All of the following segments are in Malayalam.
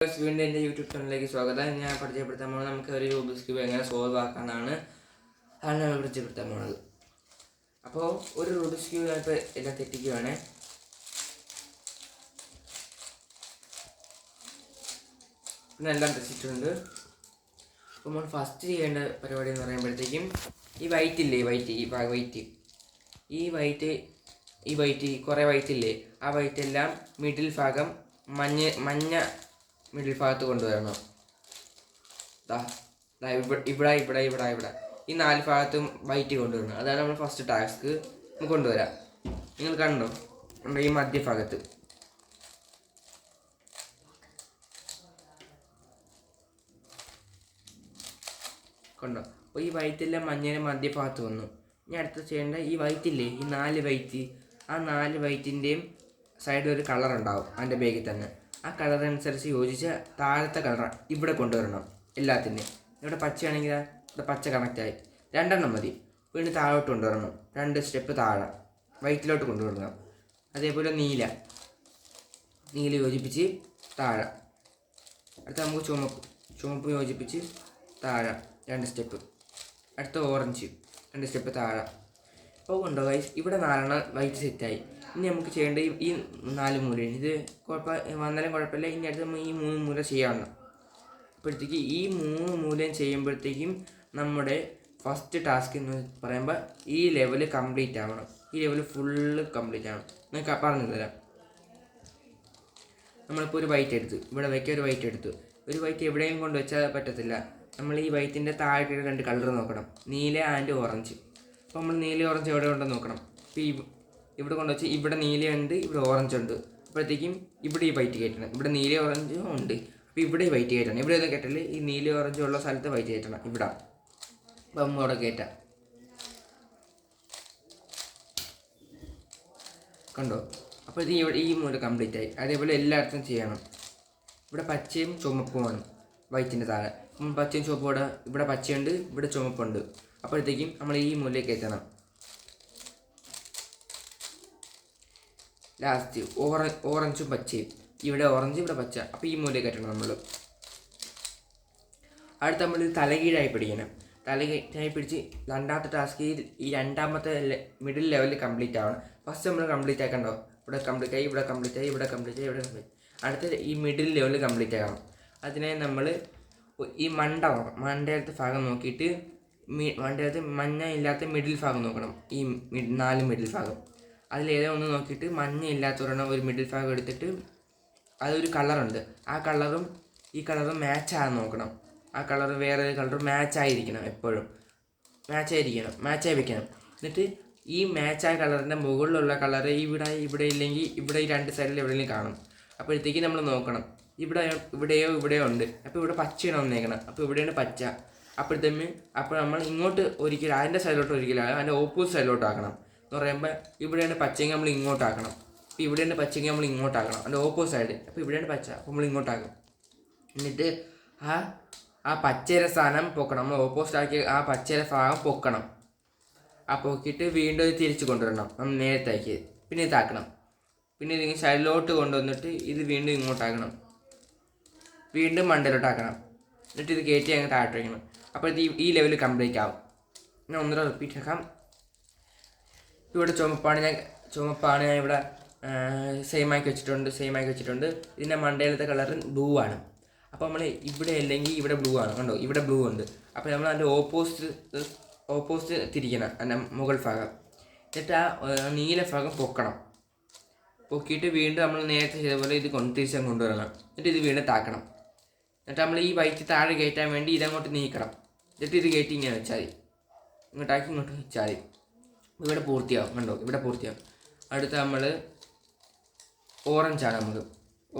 വീണ്ടും എൻ്റെ യൂട്യൂബ് ചാനലിലേക്ക് സ്വാഗതം. ഞാൻ പരിചയപ്പെടുത്താൻ പോകുന്നത് നമുക്ക് ഒരു റൂബിക്സ് ക്യൂബ് എങ്ങനെ സോൾവ് ആക്കാമെന്നാണ്. അതാണ് ഞാൻ പരിചയപ്പെടുത്താൻ പോകുന്നത്. അപ്പോൾ ഒരു റൂബിക്സ് ക്യൂബ് ഞാനിപ്പോൾ എല്ലാം തെറ്റിക്കുകയാണ്. പിന്നെ എല്ലാം തെറ്റിച്ചിട്ടുണ്ട്. അപ്പോൾ നമ്മൾ ഫസ്റ്റ് ചെയ്യേണ്ട പരിപാടി എന്ന് പറയുമ്പോഴത്തേക്കും ഈ വൈറ്റ് ഇല്ലേ, ഈ വൈറ്റ് കുറേ വൈറ്റ് ഇല്ലേ, ആ വൈറ്റ് എല്ലാം മിഡിൽ ഭാഗം മഞ്ഞ മിഡിൽ ഭാഗത്ത് കൊണ്ടുവരണം. ഇവിടെ ഈ 4 ഭാഗത്തും വൈറ്റ് കൊണ്ടുവരണം. അതാണ് നമ്മൾ ഫസ്റ്റ് ടാസ്ക്. കൊണ്ടുവരാം. നിങ്ങൾ കണ്ടോ ഈ മധ്യഭാഗത്ത് കണ്ടോ? അപ്പോൾ ഈ വൈറ്റെല്ലാം മഞ്ഞേനെ മധ്യഭാഗത്ത് വന്നു. ഇനി അടുത്ത് ചെയ്യേണ്ട ഈ വൈറ്റില്ലേ, ഈ 4 വൈറ്റ്, ആ 4 വൈറ്റിൻ്റെയും സൈഡിൽ ഒരു കളർ ഉണ്ടാവും അതിൻ്റെ ബാഗിൽ തന്നെ. ആ കളറനുസരിച്ച് യോജിച്ച് താഴത്തെ കളർ ഇവിടെ കൊണ്ടുവരണം. എല്ലാത്തിൻ്റെയും ഇവിടെ പച്ചയാണെങ്കിൽ ഇവിടെ പച്ച കണക്റ്റായി 2 മതി. വീണ്ടും താഴോട്ട് കൊണ്ടുവരണം. 2 സ്റ്റെപ്പ് താഴെ വൈറ്റിലോട്ട് കൊണ്ടുവരണം. അതേപോലെ നീല യോജിപ്പിച്ച് താഴെ. അടുത്ത നമുക്ക് ചുമപ്പ് യോജിപ്പിച്ച് താഴെ 2 സ്റ്റെപ്പ്. അടുത്ത ഓറഞ്ച് 2 സ്റ്റെപ്പ് താഴെ. അപ്പോൾ കൊണ്ടോ ഗൈസ്, ഇവിടെ 4 വൈറ്റ് സെറ്റായി. ഇനി നമുക്ക് ചെയ്യേണ്ടത് ഈ 4 മൂലയാണ്. ഇത് വന്നാലും കുഴപ്പമില്ല. ഇനി അടുത്ത് നമ്മൾ ഈ 3 മൂല ചെയ്യാവുന്ന. അപ്പോഴത്തേക്ക് ഈ 3 മൂലയും ചെയ്യുമ്പോഴത്തേക്കും നമ്മുടെ ഫസ്റ്റ് ടാസ്ക് എന്ന് പറയുമ്പോൾ ഈ ലെവൽ കംപ്ലീറ്റ് ആവണം. ഈ ലെവൽ ഫുള്ള് കംപ്ലീറ്റ് ആവണം. ഞാൻ പറഞ്ഞു തരാം. നമ്മളിപ്പോൾ ഒരു വൈറ്റ് എടുത്തു, ഇവിടെ വയ്ക്കുക. ഒരു വൈറ്റ് എടുത്തു. ഒരു വൈറ്റ് എവിടെയും കൊണ്ട് വെച്ചാൽ പറ്റത്തില്ല. നമ്മൾ ഈ വൈറ്റിൻ്റെ താഴെ 2 കളർ നോക്കണം, നീല ആൻഡ് ഓറഞ്ച്. അപ്പോൾ നമ്മൾ നീല ഓറഞ്ച് എവിടെ ഉണ്ടെന്ന് നോക്കണം. ഇപ്പോൾ ഇവിടെ കൊണ്ടുവച്ച് ഇവിടെ നീലയുണ്ട്, ഇവിടെ ഓറഞ്ച് ഉണ്ട്. അപ്പോഴത്തേക്കും ഇവിടെ ഈ വൈറ്റ് കയറ്റണം. ഇവിടെ നീല ഓറഞ്ചും ഉണ്ട്. അപ്പോൾ ഇവിടെ ഈ വൈറ്റ് കയറ്റണം. ഇവിടെ ഒന്നും കയറ്റല്, ഈ നീല ഓറഞ്ചും ഉള്ള സ്ഥലത്ത് വൈറ്റ് കയറ്റണം. ഇവിടെ അപ്പം നമ്മൾ അവിടെ കയറ്റാം. കണ്ടോ? അപ്പോൾ ഇത് ഈ മൂല കംപ്ലീറ്റ് ആയി. അതേപോലെ എല്ലായിടത്തും ചെയ്യണം. ഇവിടെ പച്ചയും ചുമപ്പുമാണ് വൈറ്റിൻ്റെ താഴെ. പച്ചയും ചുവപ്പോടെ ഇവിടെ പച്ചയുണ്ട്, ഇവിടെ ചുമപ്പുണ്ട്. അപ്പോഴത്തേക്കും നമ്മൾ ഈ മൂലയിൽ കയറ്റണം. ലാസ്റ്റ് ഓറഞ്ചും പച്ചയും, ഇവിടെ ഓറഞ്ച് ഇവിടെ പച്ച. അപ്പോൾ ഈ മൂലയിൽ കയറ്റണം നമ്മൾ. അടുത്ത് നമ്മൾ തലകീഴായി പിടിക്കണം. തലകീഴായി പിടിച്ച് രണ്ടാമത്തെ ടാസ്ക് ഈ രണ്ടാമത്തെ മിഡിൽ ലെവലിൽ കംപ്ലീറ്റ് ആവണം. ഫസ്റ്റ് നമ്മൾ കംപ്ലീറ്റ് ആക്കണ്ടോ, ഇവിടെ കംപ്ലീറ്റ് ആയി, ഇവിടെ കംപ്ലീറ്റ് ആയി, ഇവിടെ കംപ്ലീറ്റ് ആയി, ഇവിടെ കംപ്ലീറ്റ്. അടുത്ത ഈ മിഡിൽ ലെവലിൽ കംപ്ലീറ്റ് ആകണം. അതിനായി നമ്മൾ ഈ മണ്ടയിലത്തെ ഭാഗം നോക്കിയിട്ട് മണ്ടയിലത്തെ മഞ്ഞ ഇല്ലാത്ത മിഡിൽ ഭാഗം നോക്കണം. ഈ 4 മിഡിൽ ഭാഗം അതിലേതോ ഒന്ന് നോക്കിയിട്ട് മഞ്ഞ ഇല്ലാത്തവരെണ്ണം ഒരു മിഡിൽ ഭാഗം എടുത്തിട്ട് അതൊരു കളറുണ്ട്, ആ കളറും ഈ കളറും മാച്ചാകാൻ നോക്കണം. ആ കളർ വേറെ കളർ മാച്ചായിരിക്കണം. എപ്പോഴും മാച്ചായി വെക്കണം. എന്നിട്ട് ഈ മാച്ചായ കളറിൻ്റെ മുകളിലുള്ള കളർ ഇവിടെ ഇല്ലെങ്കിൽ ഇവിടെ ഈ 2 സൈഡിൽ എവിടെയെങ്കിലും കാണും. അപ്പോഴത്തേക്ക് നമ്മൾ നോക്കണം, ഇവിടെയോ ഉണ്ട്. അപ്പോൾ ഇവിടെ പച്ചയാണ് വന്നേക്കണം. അപ്പോൾ ഇവിടെയാണ് പച്ച. അപ്പോൾ നമ്മൾ ഇങ്ങോട്ട് ഒരിക്കലും അതിൻ്റെ സൈഡിലോട്ട് ഒരിക്കലും അതിൻ്റെ ഓപ്പോസിറ്റ് സൈഡിലോട്ട് ആക്കണം. എന്ന് പറയുമ്പോൾ ഇവിടെയാണ് പച്ചയെങ്കിൽ നമ്മൾ ഇങ്ങോട്ടാക്കണം. അപ്പോൾ ഇവിടെയാണ് പച്ചയെങ്കിൽ നമ്മൾ ഇങ്ങോട്ടാക്കണം, അതിൻ്റെ ഓപ്പോസിറ്റ് സൈഡ്. അപ്പോൾ ഇവിടെയാണ് പച്ച, അപ്പോൾ നമ്മൾ ഇങ്ങോട്ടാക്കും. എന്നിട്ട് ആ പച്ചയുടെ സ്ഥാനം പൊക്കണം. നമ്മൾ ഓപ്പോസിറ്റ് ആക്കി ആ പച്ചയുടെ ഭാഗം പൊക്കണം. ആ പൊക്കിയിട്ട് വീണ്ടും ഇത് തിരിച്ച് കൊണ്ടുവരണം. നമ്മൾ നേരത്തെ ആക്കിയത് പിന്നെ ഇതാക്കണം. പിന്നെ ഇതിങ്ങനെ സൈഡിലോട്ട് കൊണ്ടുവന്നിട്ട് ഇത് വീണ്ടും ഇങ്ങോട്ടാക്കണം, വീണ്ടും മണ്ടയിലോട്ടാക്കണം. എന്നിട്ട് ഇത് കയറ്റി അങ്ങ് താഴോട്ട് വയ്ക്കണം. അപ്പോൾ ഈ ലെവൽ കംപ്ലീറ്റ് ആവും. ഞാൻ ഒന്നുകൂടെ റിപ്പീറ്റ് ആക്കാം. ഇവിടെ ചുമപ്പാണ് ഞാൻ ഇവിടെ സെയിം ആക്കി വെച്ചിട്ടുണ്ട്. ഇതിൻ്റെ മണ്ടയിലത്തെ കളർ ബ്ലൂ ആണ്. അപ്പോൾ നമ്മൾ ഇവിടെ അല്ലെങ്കിൽ ഇവിടെ ബ്ലൂ ആണ്. കണ്ടോ, ഇവിടെ ബ്ലൂ ഉണ്ട്. അപ്പോൾ നമ്മൾ അതിൻ്റെ ഓപ്പോസിറ്റ് തിരിക്കണം, അതിൻ്റെ മുകൾ ഭാഗം. എന്നിട്ട് ആ നീല ഭാഗം പൊക്കിയിട്ട് വീണ്ടും നമ്മൾ നേരത്തെ ചെയ്ത പോലെ ഇത് തിരിച്ചാൽ കൊണ്ടുവരണം. എന്നിട്ട് ഇത് വീണ്ടും താക്കണം. എന്നിട്ട് നമ്മൾ ഈ വൈറ്റ് താഴെ കയറ്റാൻ വേണ്ടി ഇതങ്ങോട്ട് നീക്കണം. എന്നിട്ട് ഇത് കയറ്റി ഇങ്ങനെ വെച്ചാൽ മതി, ഇങ്ങോട്ട് വെച്ചാൽ മതി. ഇവിടെ പൂർത്തിയാവും. കണ്ടോ, ഇവിടെ പൂർത്തിയാവും. അടുത്ത നമ്മൾ ഓറഞ്ചാണ്.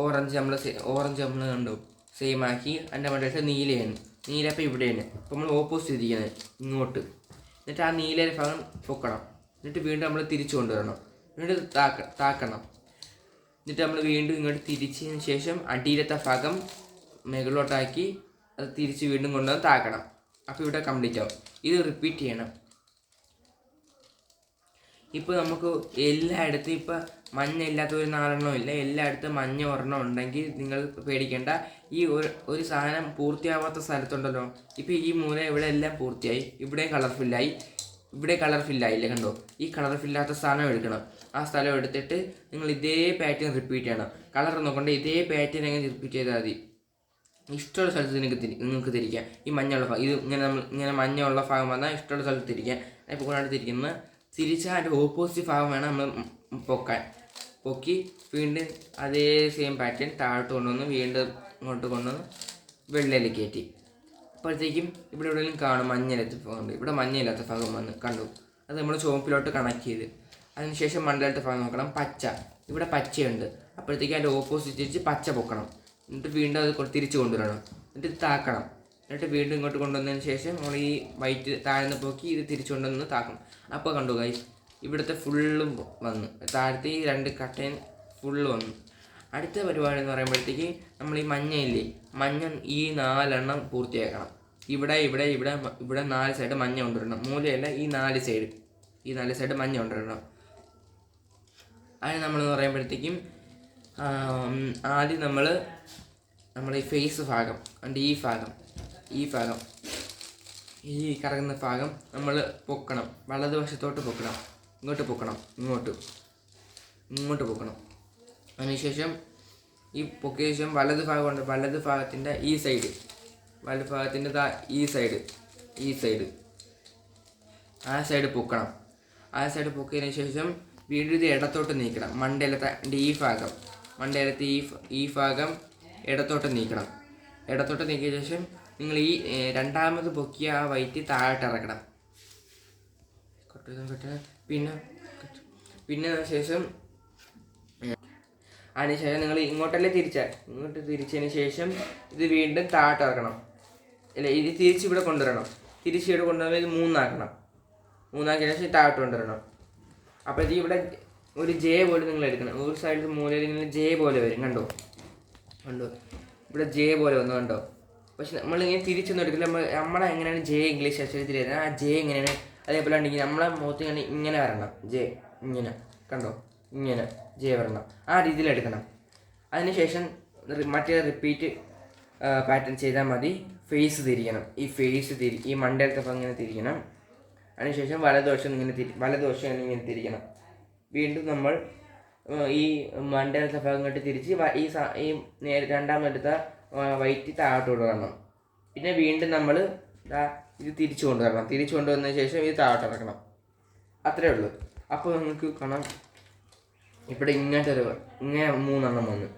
ഓറഞ്ച് നമ്മൾ കണ്ടോ സെയിം ആക്കി. അതിൻ്റെ മണ്ടയിട്ട് നീലയാണ്. അപ്പോൾ ഇവിടെയാണ്. അപ്പോൾ നമ്മൾ ഓപ്പോസിറ്റ് ഇരിക്കുന്നത് ഇങ്ങോട്ട്. എന്നിട്ട് ആ നീലയുടെ ഭാഗം പൊക്കണം. എന്നിട്ട് വീണ്ടും നമ്മൾ തിരിച്ചു കൊണ്ടുവരണം. വീണ്ടും താക്കണം. എന്നിട്ട് നമ്മൾ വീണ്ടും ഇങ്ങോട്ട് തിരിച്ചതിന് ശേഷം അടിയിലത്തെ ഭാഗം മുകളിലോട്ടാക്കി അത് തിരിച്ച് വീണ്ടും കൊണ്ടുവന്ന് താക്കണം. അപ്പോൾ ഇവിടെ കംപ്ലീറ്റ് ആവും. ഇത് റിപ്പീറ്റ് ചെയ്യണം. ഇപ്പോൾ നമുക്ക് എല്ലായിടത്തും ഇപ്പോൾ മഞ്ഞ ഇല്ലാത്ത ഒരു 4 ഇല്ല, എല്ലായിടത്തും മഞ്ഞ ഒരെണ്ണം ഉണ്ടെങ്കിൽ നിങ്ങൾ പേടിക്കേണ്ട. ഈ ഒരു സാധനം പൂർത്തിയാവാത്ത സ്ഥലത്തുണ്ടല്ലോ, ഇപ്പോൾ ഈ മൂല ഇവിടെ എല്ലാം പൂർത്തിയായി, ഇവിടെ കളർഫില്ലായി, ഇവിടെ കളർഫില്ലായില്ലേ, കണ്ടോ? ഈ കളർഫില്ലാത്ത സ്ഥലം എടുക്കണം. ആ സ്ഥലം എടുത്തിട്ട് നിങ്ങൾ ഇതേ പാറ്റേൺ റിപ്പീറ്റ് ചെയ്യണം. കളർ നോക്കണ്ട, ഇതേ പാറ്റേൺ എങ്ങനെ റിപ്പീറ്റ് ചെയ്താൽ മതി. ഇഷ്ടമുള്ള സ്ഥലത്ത് നിങ്ങൾക്ക് തിരിക്കാം. ഈ മഞ്ഞുള്ള ഭാഗം ഇത് ഇങ്ങനെ മഞ്ഞുള്ള ഭാഗം വന്നാൽ ഇഷ്ടമുള്ള സ്ഥലത്ത് തിരിക്കാം. ഇപ്പോൾ കൊണ്ടാണ് തിരിക്കുന്നത്. തിരിച്ചാൽ അതിൻ്റെ ഓപ്പോസിറ്റ് ഭാഗം വേണം നമ്മൾ പൊക്കി വീണ്ടും അതേ സെയിം പാറ്റേൺ താഴോട്ട് കൊണ്ടുവന്ന് വീണ്ടും ഇങ്ങോട്ട് കൊണ്ടുവന്ന് വെള്ളയിൽ കയറ്റി. അപ്പോഴത്തേക്കും ഇവിടെ എവിടെയെങ്കിലും കാണും മഞ്ഞയില്ലാത്ത ഭാഗമുണ്ട്. ഇവിടെ മഞ്ഞയില്ലാത്ത ഭാഗം വന്ന് കണ്ടു. അത് നമ്മൾ ചുവപ്പിലോട്ട് കണക്ട് ചെയ്ത് അതിനുശേഷം മണ്ടയിലത്തെ ഭാഗം നോക്കണം. പച്ച, ഇവിടെ പച്ചയുണ്ട്. അപ്പോഴത്തേക്കും അതിൻ്റെ ഓപ്പോസിറ്റ് തിരിച്ച് പച്ച പൊക്കണം. എന്നിട്ട് വീണ്ടും അത് തിരിച്ച് കൊണ്ടുവരണം. എന്നിട്ട് താക്കണം. എന്നിട്ട് വീണ്ടും ഇങ്ങോട്ട് കൊണ്ടുവന്നതിന് ശേഷം നമ്മൾ ഈ വൈറ്റ് താഴ്ന്ന് പോക്കി ഇത് തിരിച്ചു കൊണ്ടുവന്ന് താക്കണം. അപ്പോൾ കണ്ടു ഗൈസ്, ഇവിടുത്തെ ഫുള്ളും വന്നു. താഴത്തെ ഈ 2 കട്ടയും ഫുള്ള് വന്നു. അടുത്ത പരിപാടി എന്ന് പറയുമ്പോഴത്തേക്ക് നമ്മൾ ഈ മഞ്ഞയില്ലേ, മഞ്ഞ ഈ 4 എണ്ണം പൂർത്തിയാക്കണം. ഇവിടെ ഇവിടെ ഇവിടെ ഇവിടെ 4 സൈഡ് മഞ്ഞ കൊണ്ടുവരണം. മൂലയല്ല, ഈ 4 സൈഡ് മഞ്ഞ കൊണ്ടുവരണം. അതിന് നമ്മളെന്ന് പറയുമ്പോഴത്തേക്കും ആദ്യം നമ്മൾ ഈ ഫേസ് ഭാഗം അതിൻ്റെ ഈ ഭാഗം ഈ കറങ്ങുന്ന ഭാഗം നമ്മൾ പൊക്കണം. വലതുവശത്തോട്ട് പൊക്കണം, ഇങ്ങോട്ട് പൊക്കണം, ഇങ്ങോട്ട് പൊക്കണം. അതിനുശേഷം ഈ പൊക്കിയ ശേഷം വലത് ഭാഗമുണ്ട്, വലത് ഭാഗത്തിൻ്റെ ഈ സൈഡ്, വലത് ഭാഗത്തിൻ്റെ ഈ സൈഡ് ആ സൈഡ് പൊക്കണം. ആ സൈഡ് പൊക്കിയതിന് ശേഷം വീണ്ടും ഇത് ഇടത്തോട്ട് നീക്കണം. മണ്ടയിലത്തെ ഈ ഭാഗം ഇടത്തോട്ട് നീക്കണം. ഇടത്തോട്ട് നീക്കിയ ശേഷം നിങ്ങൾ ഈ രണ്ടാമത് പൊക്കിയ ആ വൈറ്റ് താഴോട്ട് ഇറക്കണം. പിന്നെ ശേഷം അതിനുശേഷം നിങ്ങൾ ഇങ്ങോട്ട് തിരിച്ചതിന് ശേഷം ഇത് വീണ്ടും താഴോട്ട് ഇറക്കണം. അല്ല, ഇത് തിരിച്ചിവിടെ കൊണ്ടുവരണം. തിരിച്ചിവിടെ കൊണ്ടുവരുമ്പോൾ ഇത് 3 ആക്കണം. 3 ആക്കിയ ശേഷം താഴോട്ട് കൊണ്ടുവരണം. അപ്പോഴത്തേക്ക് ഇവിടെ ഒരു ജെ പോലെ നിങ്ങൾ എടുക്കണം. ഒരു സൈഡിൽ മൂലയിൽ ഇങ്ങനെ ജെ പോലെ വരും. കണ്ടോ ഇവിടെ ജെ പോലെ വന്നു, കണ്ടോ? പക്ഷെ നമ്മളിങ്ങനെ തിരിച്ചൊന്നും എടുക്കില്ല. നമ്മളെ എങ്ങനെയാണ് ജെ ഇംഗ്ലീഷ് അക്ഷരത്തിൽ വരുന്നത്, ആ ജെ എങ്ങനെയാണ് അതേപോലെ ഉണ്ടെങ്കിൽ നമ്മളെ മുഖത്ത് ഇങ്ങനെ വരണം. ജെ ഇങ്ങനെ, കണ്ടോ? ഇങ്ങനെ ജെ വരണം. ആ രീതിയിൽ എടുക്കണം. അതിനുശേഷം മറ്റേ റിപ്പീറ്റ് പാറ്റേൺ ചെയ്താൽ മതി. ഫേസ് തിരിക്കണം. ഈ മണ്ടയിലത്തെ ഭാഗം ഇങ്ങനെ തിരിക്കണം. അതിനുശേഷം വലതുവശം ഇങ്ങനെ തിരിക്കണം. വീണ്ടും നമ്മൾ ഈ മണ്ടയിലത്തെ ഭാഗം ഇങ്ങോട്ട് തിരിച്ച് ഈ രണ്ടാമെടുത്ത വൈറ്റ് താഴോട്ട് കൊണ്ടുവരണം. പിന്നെ വീണ്ടും നമ്മൾ ഇത് തിരിച്ചു കൊണ്ടുവന്നതിന് ശേഷം ഇത് താഴോട്ട് ഇറക്കണം. അത്രയേ ഉള്ളൂ. അപ്പോൾ നിങ്ങൾക്ക് കാണാം ഇവിടെ ഇങ്ങനെ 3 എണ്ണം വന്നു.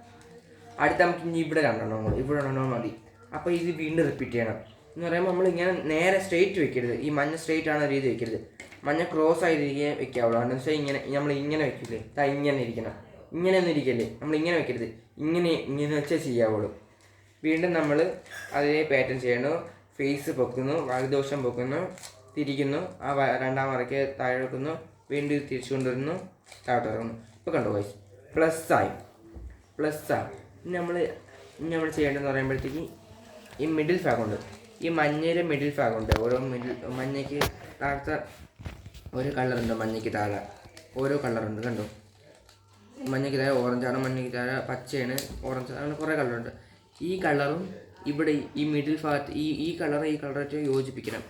അടുത്ത നമുക്ക് ഇനി ഇവിടെ 2 എണ്ണം മതി. അപ്പോൾ ഇത് വീണ്ടും റിപ്പീറ്റ് ചെയ്യണം. എന്ന് പറയുമ്പോൾ നമ്മൾ ഇങ്ങനെ നേരെ സ്ട്രെയിറ്റ് വെക്കരുത്. ഈ മഞ്ഞ സ്ട്രെയിറ്റ് ആവുന്ന രീതി വെക്കരുത്. മഞ്ഞ ക്രോസ് ആയിരിക്കാൻ വെക്കാവുള്ളൂ. എന്ന് വെച്ചാൽ നമ്മൾ ഇങ്ങനെ വെക്കില്ലേ, ഇങ്ങനെ ഇരിക്കണം. ഇങ്ങനെയൊന്നും ഇരിക്കല്ലേ, നമ്മൾ ഇങ്ങനെ വെക്കരുത്. ഇങ്ങനെ വെച്ചാൽ ചെയ്യാവുള്ളൂ. വീണ്ടും നമ്മൾ അതേ പാറ്റേൺ ചെയ്യണു. ഫേസ് പൊക്കുന്നു, വലതുവശം പൊക്കുന്നു, തിരിക്കുന്നു, ആ രണ്ടാം മറയ്ക്ക് താഴെ വെക്കുന്നു, വീണ്ടും തിരിച്ചു കൊണ്ടുവരുന്നു, താഴോട്ട് ഇറങ്ങുന്നു. ഇപ്പോൾ കണ്ടു വൈസ് പ്ലസ് ആയി. ഇനി നമ്മൾ ചെയ്യേണ്ടതെന്ന് പറയുമ്പോഴത്തേക്ക് ഈ മിഡിൽ ഭാഗമുണ്ട്, ഈ മഞ്ഞയുടെ മിഡിൽ ഭാഗമുണ്ട്. മഞ്ഞയ്ക്ക് താഴത്തെ ഓരോ കളറുണ്ട്. മഞ്ഞയ്ക്ക് താഴെ ഓരോ കളറുണ്ട്, കണ്ടോ? മഞ്ഞയ്ക്ക് താഴെ ഓറഞ്ചാണ്, മഞ്ഞയ്ക്ക് താഴെ പച്ചയാണ്, ഓറഞ്ച്, അങ്ങനെ കുറേ കളറുണ്ട്. ഈ കളറും ഇവിടെ ഈ മിഡിൽ ഭാഗത്ത് ഈ കളറായിട്ട് യോജിപ്പിക്കണം.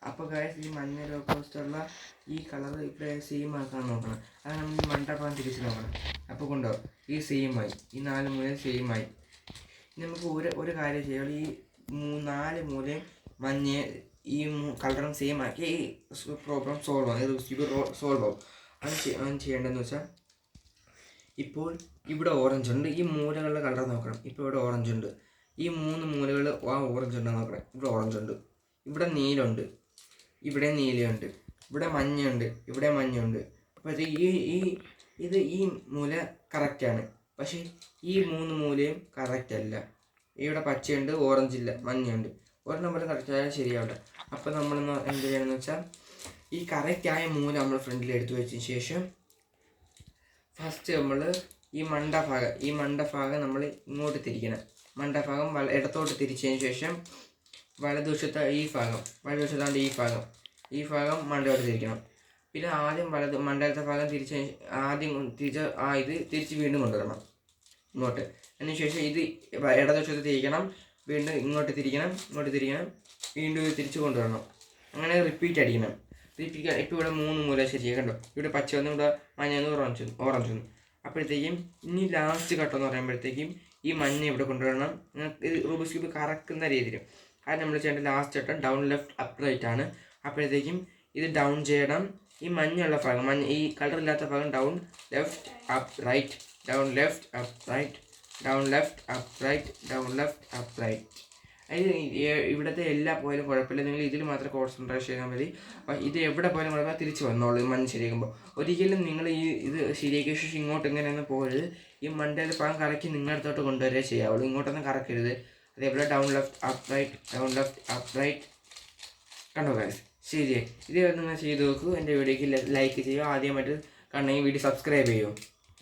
അപ്പോൾ ഗൈസ്, ഈ മഞ്ഞ ഓപ്പോസിറ്റുള്ള ഈ കളർ ഇവിടെ സെയിം ആക്കാൻ നോക്കണം. അത് നമ്മൾ ഈ മണ്ടഭാഗം തിരിച്ച് നോക്കണം. അപ്പോൾ കൊണ്ടോ ഈ സെയിമായി, ഈ 4 മൂലയും സെയിമായി. നമുക്ക് ഒരു കാര്യം ചെയ്യാം. ഈ 4 മൂലയും മഞ്ഞ ഈ കളറും സെയിം ആക്കി ഈ പ്രോബ്ലം സോൾവ് ആവും. അത് ചെയ്യേണ്ടതെന്ന് വെച്ചാൽ, ഇപ്പോൾ ഇവിടെ ഓറഞ്ച് ഉണ്ട്. ഈ മൂലകളുടെ കളർ നോക്കണം. ഇപ്പോൾ ഇവിടെ ഓറഞ്ച് ഉണ്ട്. ഈ 3 മൂലകൾ ആ ഓറഞ്ച് ഉണ്ടെന്ന് നോക്കണം. ഇവിടെ ഓറഞ്ച് ഉണ്ട്, ഇവിടെ നീലമുണ്ട്, ഇവിടെ നീലയുണ്ട്, ഇവിടെ മഞ്ഞയുണ്ട്, ഇവിടെ മഞ്ഞയുണ്ട്. അപ്പോഴത്തേക്ക് ഈ മൂല കറക്റ്റാണ്. പക്ഷേ ഈ 3 മൂലയും കറക്റ്റ് അല്ല. ഇവിടെ പച്ചയുണ്ട്, ഓറഞ്ചില്ല, മഞ്ഞയുണ്ട്. ഒരെണ്ണം പോലെ കറക്റ്റായാലും ശരിയാവില്ല. അപ്പോൾ നമ്മളെന്ന് എന്ത് ചെയ്യണമെന്ന് വെച്ചാൽ, ഈ കറക്റ്റായ മൂല നമ്മൾ ഫ്രണ്ടിൽ എടുത്തു വെച്ചതിന് ശേഷം ഫസ്റ്റ് നമ്മൾ ഈ മണ്ടഭാഗം നമ്മൾ ഇങ്ങോട്ട് തിരിക്കണം. മണ്ടഭാഗം ഇടത്തോട്ട് തിരിച്ചതിന് ശേഷം വലതുവശത്തെ ഈ ഭാഗം ഈ ഭാഗം മണ്ടയോട്ട് തിരിക്കണം. പിന്നെ ആദ്യം മണ്ടലത്തെ ഭാഗം തിരിച്ച് വീണ്ടും കൊണ്ടുവരണം ഇങ്ങോട്ട്. അതിനുശേഷം ഇത് ഇടതുവശത്ത് തിരിക്കണം, വീണ്ടും ഇങ്ങോട്ട് തിരിക്കണം, വീണ്ടും ഇത് തിരിച്ച് കൊണ്ടുവരണം. അങ്ങനെ റിപ്പീറ്റ് അടിക്കണം. ഇപ്പോൾ ഇവിടെ 3 മൂല ശരിയായി കണ്ടോ. ഇവിടെ പച്ച വന്നു, ഇവിടെ മഞ്ഞ വന്നു, ഓറഞ്ച് വന്നു. അപ്പോഴത്തേക്കും ഇനി ലാസ്റ്റ് ഘട്ടം എന്ന് പറയുമ്പോഴത്തേക്കും ഈ മഞ്ഞ ഇവിടെ കൊണ്ടുവരണം. ഇത് റൂബിക്സ് ക്യൂബ് കറക്കുന്ന രീതിയിൽ. കാരണം നമ്മൾ ചെയ്യേണ്ട ലാസ്റ്റ് ഘട്ടം ഡൗൺ ലെഫ്റ്റ് അപ്പ് റൈറ്റ് ആണ്. അപ്പോഴത്തേക്കും ഇത് ഡൗൺ ചെയ്യണം. ഈ മഞ്ഞുള്ള ഭാഗം, ഈ കളറില്ലാത്ത ഭാഗം down left up right, down left up right, down left up right, down left up right. അതിന് ഇവിടുത്തെ എല്ലാ പോയാലും കുഴപ്പമില്ല, നിങ്ങൾ ഇതിൽ മാത്രം കോൺസെൻട്രേഷൻ ചെയ്താൽ മതി. അപ്പം ഇത് എവിടെ പോയാലും കുഴപ്പമില്ല, തിരിച്ച് വന്നോളൂ മണ്ണ് ശരിയാക്കുമ്പോൾ. ഒരിക്കലും നിങ്ങൾ ഇത് ശരിയാക്കിയ ശേഷം ഇങ്ങോട്ട് ഇങ്ങനെയൊന്നും പോകരുത്. ഈ മണ്ടയിൽ ഭാഗം കറക്കി നിങ്ങളുടെ അടുത്തോട്ട് കൊണ്ടുവരേ ചെയ്യാവുള്ളൂ, ഇങ്ങോട്ടൊന്നും കറക്കരുത്. അതേപോലെ down left up right, down left up right. കണ്ടോ ഗൈസ്, ശരിയായി. ഇത് നിങ്ങൾ ചെയ്ത് നോക്കൂ. എൻ്റെ വീഡിയോക്ക് ലൈക്ക് ചെയ്യുക. ആദ്യമായിട്ട് കാണണമെങ്കിൽ വീഡിയോ സബ്സ്ക്രൈബ് ചെയ്യുമോ.